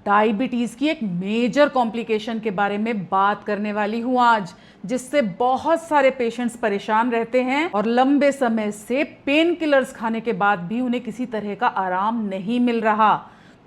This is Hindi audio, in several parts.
डायबिटीज़ की एक मेजर कॉम्प्लिकेशन के बारे में बात करने वाली हूँ आज, जिससे बहुत सारे पेशेंट्स परेशान रहते हैं और लंबे समय से पेन किलर्स खाने के बाद भी उन्हें किसी तरह का आराम नहीं मिल रहा।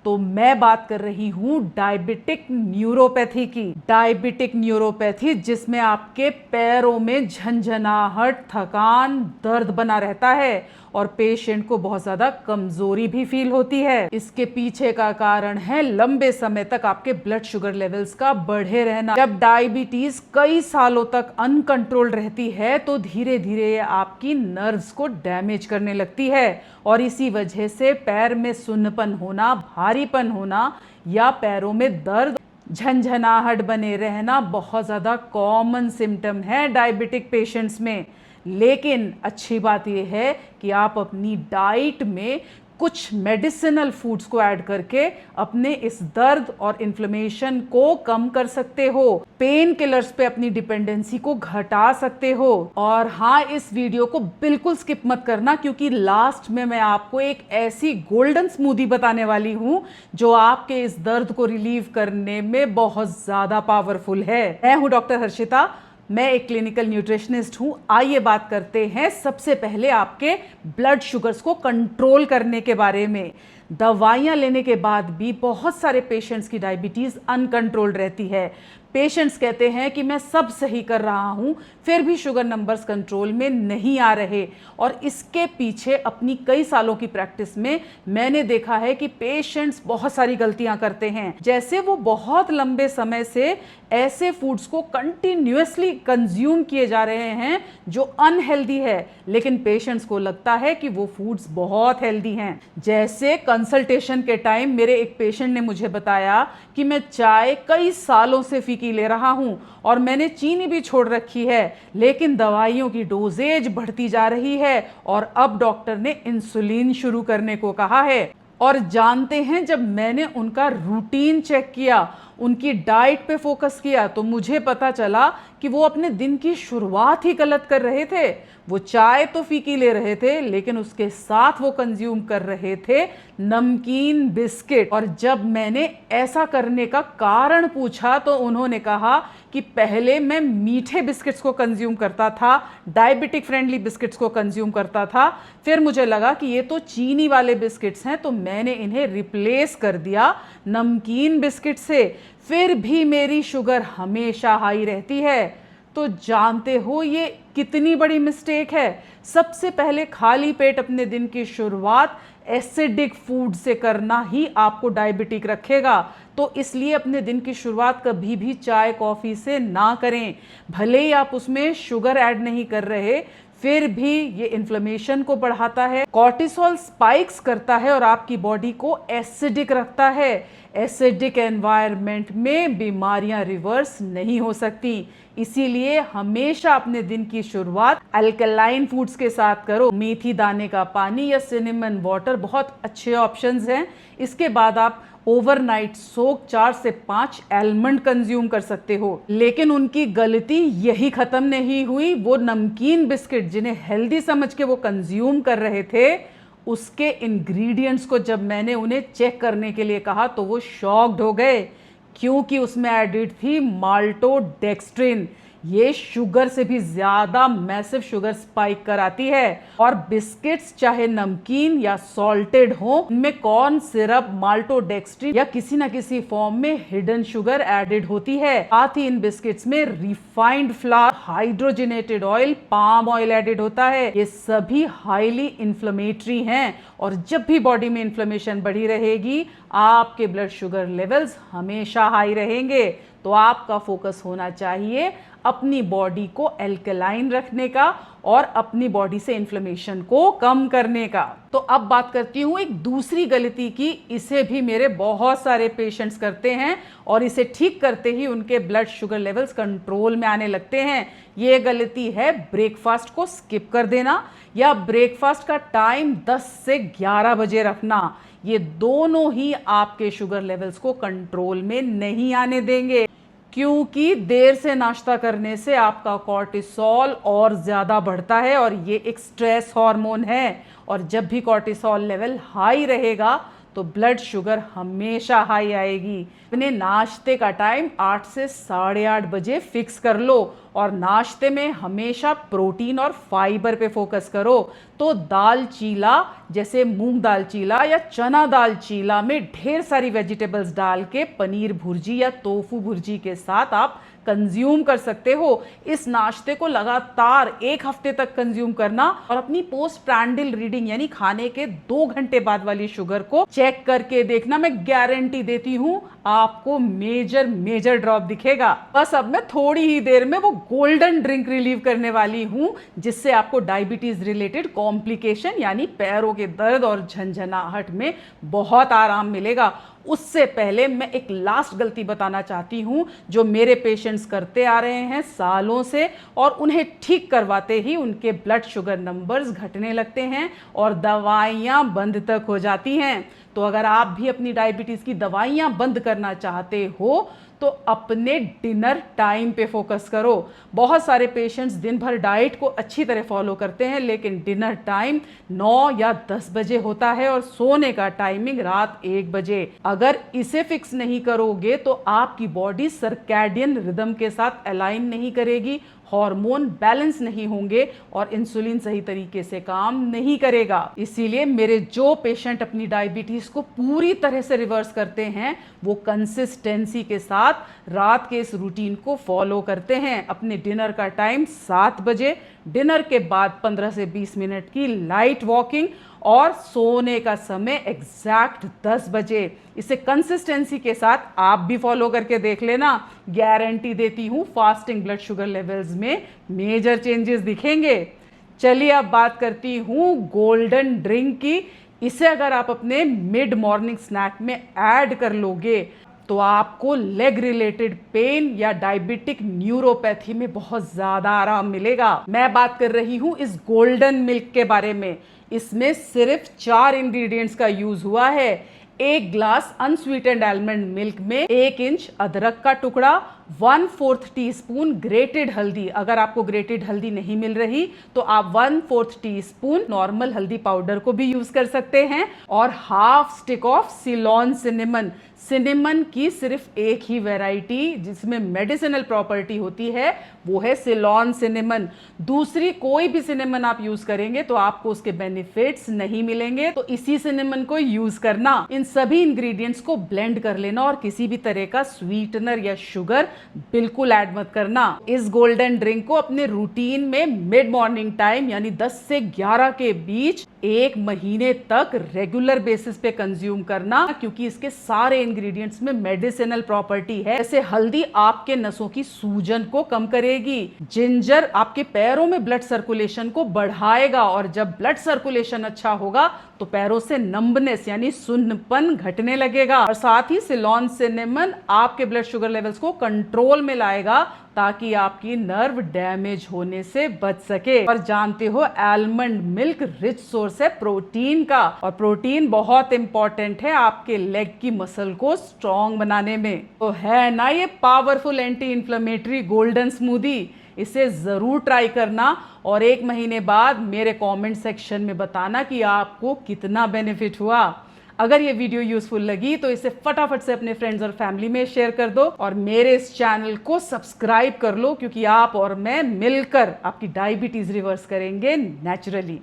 तो मैं बात कर रही हूँ डायबिटिक न्यूरोपैथी की। डायबिटिक न्यूरोपैथी जिसमें आपके पैरों में झंझनाहट, थकान, दर्द बना रहता है और पेशेंट को बहुत ज़्यादा कमजोरी भी फील होती है। इसके पीछे का कारण है लंबे समय तक आपके ब्लड शुगर लेवल्स का बढ़े रहना। जब डायबिटीज कई सालों तक अनकंट्रोल्ड रहती है तो धीरे धीरे ये आपकी नर्व्स को डैमेज करने लगती है और इसी वजह से पैर में सुन्नपन होना, भारीपन होना या पैरों में दर्द, झंझनाहट बने रहना बहुत ज़्यादा कॉमन सिम्टम है डायबिटिक पेशेंट्स में। लेकिन अच्छी बात यह है कि आप अपनी डाइट में कुछ मेडिसिनल फूड्स को ऐड करके अपने इस दर्द और इन्फ्लेमेशन को कम कर सकते हो, पेन किलर्स पे अपनी डिपेंडेंसी को घटा सकते हो। और हाँ, इस वीडियो को बिल्कुल स्किप मत करना, क्योंकि लास्ट में मैं आपको एक ऐसी गोल्डन स्मूदी बताने वाली हूँ जो आपके इस दर्द को रिलीव करने में बहुत ज्यादा पावरफुल है। मैं हूँ डॉक्टर हर्षिता, मैं एक क्लिनिकल न्यूट्रिशनिस्ट हूं। आइए बात करते हैं सबसे पहले आपके ब्लड शुगर्स को कंट्रोल करने के बारे में। दवाइयां लेने के बाद भी बहुत सारे पेशेंट्स की डायबिटीज अनकंट्रोल्ड रहती है। पेशेंट्स कहते हैं कि मैं सब सही कर रहा हूं, फिर भी शुगर नंबर्स कंट्रोल में नहीं आ रहे। और इसके पीछे अपनी कई सालों की प्रैक्टिस में मैंने देखा है कि पेशेंट्स बहुत सारी गलतियां करते हैं। जैसे वो बहुत लंबे समय से ऐसे फूड्स को कंटिन्यूअसली कंज्यूम किए जा रहे हैं जो अनहेल्दी है, लेकिन पेशेंट्स को लगता है कि वो फूड्स बहुत हेल्दी हैं। जैसे कंसल्टेशन के टाइम मेरे एक पेशेंट ने मुझे बताया कि मैं चाय कई सालों से फीकी ले रहा हूं और मैंने चीनी भी छोड़ रखी है, लेकिन दवाइयों की डोजेज बढ़ती जा रही है और अब डॉक्टर ने इंसुलिन शुरू करने को कहा है। और जानते हैं, जब मैंने उनका रूटीन चेक किया, उनकी डाइट पे फोकस किया, तो मुझे पता चला कि वो अपने दिन की शुरुआत ही गलत कर रहे थे। वो चाय तो फीकी ले रहे थे, लेकिन उसके साथ वो कंज्यूम कर रहे थे नमकीन बिस्किट। और जब मैंने ऐसा करने का कारण पूछा तो उन्होंने कहा कि पहले मैं मीठे बिस्किट्स को कंज्यूम करता था, डायबिटिक फ्रेंडली बिस्किट्स को कंज्यूम करता था, फिर मुझे लगा कि ये तो चीनी वाले बिस्किट्स हैं, तो मैंने इन्हें रिप्लेस कर दिया नमकीन बिस्किट से। फिर भी मेरी शुगर हमेशा हाई रहती है। तो जानते हो ये कितनी बड़ी मिस्टेक है। सबसे पहले खाली पेट अपने दिन की शुरुआत एसिडिक फूड से करना ही आपको डायबिटिक रखेगा। तो इसलिए अपने दिन की शुरुआत कभी भी चाय कॉफ़ी से ना करें। भले ही आप उसमें शुगर ऐड नहीं कर रहे, फिर भी ये इन्फ्लेमेशन को बढ़ाता है, कॉर्टिसोल स्पाइक्स करता है और आपकी बॉडी को एसिडिक रखता है। एसिडिक एनवायरनमेंट में बीमारियां रिवर्स नहीं हो सकती। इसीलिए हमेशा अपने दिन की शुरुआत अल्कलाइन फूड्स के साथ करो। मेथी दाने का पानी या सिनेमन वाटर बहुत अच्छे ऑप्शंस हैं। इसके बाद आप ओवरनाइट सोक 4 से 5 आलमंड कंज्यूम कर सकते हो। लेकिन उनकी गलती यही खत्म नहीं हुई। वो नमकीन बिस्किट जिन्हें हेल्दी समझ के वो कंज्यूम कर रहे थे, उसके इंग्रेडिएंट्स को जब मैंने उन्हें चेक करने के लिए कहा तो वो शॉक्ड हो गए, क्योंकि उसमें एडिड थी माल्टोडेक्स्ट्रिन। ये शुगर से भी ज्यादा मैसिव शुगर स्पाइक कराती है। और बिस्किट्स चाहे नमकीन या सॉल्टेड हो, इनमें कॉर्न सिरप, माल्टोडेक्स्ट्रिन या किसी ना किसी फॉर्म में हिडन शुगर एडेड होती है। साथ ही इन बिस्किट्स में refined flour, hydrogenated oil, palm oil added होता है। ये सभी हाईली इन्फ्लेमेटरी हैं और जब भी बॉडी में इन्फ्लेमेशन बढ़ी रहेगी, आपके ब्लड शुगर लेवल्स हमेशा हाई रहेंगे। तो आपका फोकस होना चाहिए अपनी बॉडी को अल्कलाइन रखने का और अपनी बॉडी से इन्फ्लेमेशन को कम करने का। तो अब बात करती हूँ एक दूसरी गलती की। इसे भी मेरे बहुत सारे पेशेंट्स करते हैं और इसे ठीक करते ही उनके ब्लड शुगर लेवल्स कंट्रोल में आने लगते हैं। ये गलती है ब्रेकफास्ट को स्किप कर देना या ब्रेकफास्ट का टाइम 10 से 11 बजे रखना। ये दोनों ही आपके शुगर लेवल्स को कंट्रोल में नहीं आने देंगे, क्योंकि देर से नाश्ता करने से आपका कॉर्टिसोल और ज़्यादा बढ़ता है और ये एक स्ट्रेस हार्मोन है। और जब भी कॉर्टिसोल लेवल हाई रहेगा तो ब्लड शुगर हमेशा हाई आएगी। अपने नाश्ते का टाइम 8 से 8:30 बजे फिक्स कर लो और नाश्ते में हमेशा प्रोटीन और फाइबर पे फोकस करो। तो दाल चीला जैसे मूंग दाल चीला या चना दाल चीला में ढेर सारी वेजिटेबल्स डाल के पनीर भुर्जी या टोफू भुर्जी के साथ आप कंज्यूम कर सकते हो। इस नाश्ते को लगातार 1 हफ्ते तक कंज्यूम करना और अपनी पोस्ट प्रांडिल रीडिंग यानी खाने के 2 घंटे बाद वाली शुगर को चेक करके देखना। मैं गारंटी देती हूं आपको मेजर ड्रॉप दिखेगा। बस अब मैं थोड़ी ही देर में वो गोल्डन ड्रिंक रिलीव करने वाली हूं जिससे आपको डायबिटीज रिलेटेड कॉम्प्लिकेशन यानी पैरों के दर्द और झंझनाहट में बहुत आराम मिलेगा। उससे पहले मैं एक लास्ट गलती बताना चाहती हूं जो मेरे पेशेंट्स करते आ रहे हैं सालों से, और उन्हें ठीक करवाते ही उनके ब्लड शुगर नंबर्स घटने लगते हैं और दवाइयां बंद तक हो जाती हैं। तो अगर आप भी अपनी डायबिटीज की दवाइयां बंद करना चाहते हो तो अपने डिनर टाइम पे फोकस करो। बहुत सारे पेशेंट्स दिन भर डाइट को अच्छी तरह फॉलो करते हैं लेकिन डिनर टाइम 9 या 10 बजे होता है और सोने का टाइमिंग रात 1 बजे। अगर इसे फिक्स नहीं करोगे तो आपकी बॉडी सर्कैडियन रिदम के साथ अलाइन नहीं करेगी, हार्मोन बैलेंस नहीं होंगे और इंसुलिन सही तरीके से काम नहीं करेगा। इसीलिए मेरे जो पेशेंट अपनी डायबिटीज को पूरी तरह से रिवर्स करते हैं वो कंसिस्टेंसी के साथ रात के इस रूटीन को फॉलो करते हैं। अपने डिनर का टाइम 7 बजे, डिनर के बाद 15 से 20 मिनट की लाइट वॉकिंग और सोने का समय एग्जैक्ट 10 बजे। इसे कंसिस्टेंसी के साथ आप भी फॉलो करके देख लेना। गारंटी देती हूं फास्टिंग ब्लड शुगर लेवल्स में मेजर चेंजेस दिखेंगे। चलिए अब बात करती हूं गोल्डन ड्रिंक की। इसे अगर आप अपने मिड मॉर्निंग स्नैक में ऐड कर लोगे तो आपको लेग रिलेटेड पेन या डायबिटिक न्यूरोपैथी में बहुत ज्यादा आराम मिलेगा। मैं बात कर रही हूं इस गोल्डन मिल्क के बारे में। इसमें सिर्फ 4 इंग्रेडिएंट्स का यूज हुआ है। 1 ग्लास अनस्वीटेंड आलमंड मिल्क में 1 इंच अदरक का टुकड़ा, 1/4 टीस्पून ग्रेटेड हल्दी। अगर आपको ग्रेटेड हल्दी नहीं मिल रही तो आप 1/4 टीस्पून नॉर्मल हल्दी पाउडर को भी यूज कर सकते हैं, और half stick of Ceylon cinnamon. Cinnamon की सिर्फ एक ही वैरायटी जिसमें मेडिसिनल प्रॉपर्टी होती है वो है सिलोन सिनेमन। दूसरी कोई भी सिनेमन आप यूज करेंगे तो आपको उसके बेनिफिट्स नहीं मिलेंगे, तो इसी सिनेमन को यूज करना। इन सभी इंग्रेडिएंट्स को ब्लेंड कर लेना और किसी भी तरह का स्वीटनर या शुगर बिल्कुल ऐड मत करना। इस गोल्डन ड्रिंक को अपने रूटीन में मिड मॉर्निंग टाइम यानी 10 से 11 के बीच 1 महीने तक रेगुलर बेसिस पे कंज्यूम करना, क्योंकि इसके सारे इंग्रेडिएंट्स में मेडिसिनल प्रॉपर्टी है। जैसे हल्दी आपके नसों की सूजन को कम करेगी, जिंजर आपके पैरों में ब्लड सर्कुलेशन को बढ़ाएगा, और जब ब्लड सर्कुलेशन अच्छा होगा तो पैरों से नंबनेस यानी सुन्नपन घटने लगेगा। और साथ ही सिलोन सिनेमन आपके ब्लड शुगर लेवल्स को कंट्रोल में लाएगा ताकि आपकी नर्व डैमेज होने से बच सके। और जानते हो आलमंड मिल्क रिच सोर्स है प्रोटीन का, और प्रोटीन बहुत इंपॉर्टेंट है आपके लेग की मसल को स्ट्रॉन्ग बनाने में। तो है ना ये powerful anti inflammatory golden smoothie. इसे जरूर ट्राई करना और 1 महीने बाद मेरे कमेंट सेक्शन में बताना कि आपको कितना बेनिफिट हुआ। अगर ये वीडियो यूजफुल लगी तो इसे फटाफट से अपने फ्रेंड्स और फैमिली में शेयर कर दो, और मेरे इस चैनल को सब्सक्राइब कर लो, क्योंकि आप और मैं मिलकर आपकी डायबिटीज रिवर्स करेंगे नेचुरली।